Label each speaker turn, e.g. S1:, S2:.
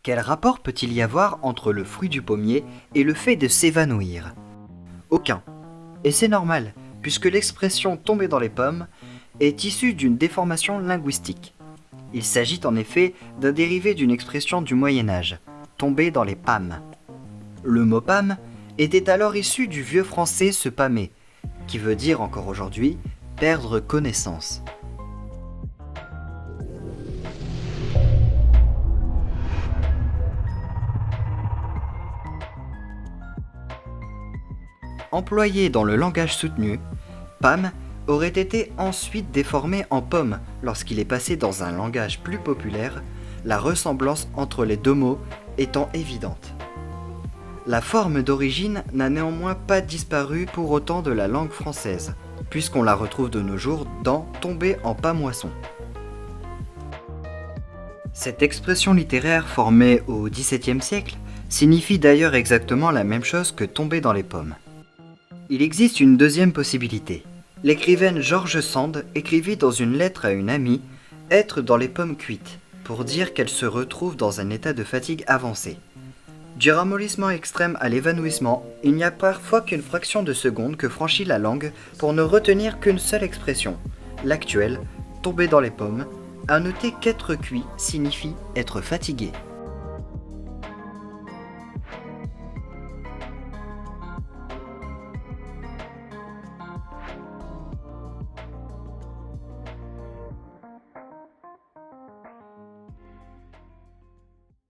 S1: Quel rapport peut-il y avoir entre le fruit du pommier et le fait de s'évanouir? Aucun. Et c'est normal, puisque l'expression tomber dans les pommes est issue d'une déformation linguistique. Il s'agit en effet d'un dérivé d'une expression du Moyen Âge, tomber dans les pâmes. Le mot pâme était alors issu du vieux français se pâmer, qui veut dire encore aujourd'hui perdre connaissance. Employé dans le langage soutenu, pâme aurait été ensuite déformé en pomme lorsqu'il est passé dans un langage plus populaire, la ressemblance entre les deux mots étant évidente. La forme d'origine n'a néanmoins pas disparu pour autant de la langue française, puisqu'on la retrouve de nos jours dans tomber en pâmoisson. Cette expression littéraire formée au XVIIe siècle signifie d'ailleurs exactement la même chose que tomber dans les pommes. Il existe une deuxième possibilité. L'écrivaine George Sand écrivit dans une lettre à une amie « être dans les pommes cuites » pour dire qu'elle se retrouve dans un état de fatigue avancée. Du ramollissement extrême à l'évanouissement, il n'y a parfois qu'une fraction de seconde que franchit la langue pour ne retenir qu'une seule expression, l'actuelle, tomber dans les pommes. À noter qu'être cuit signifie être fatigué.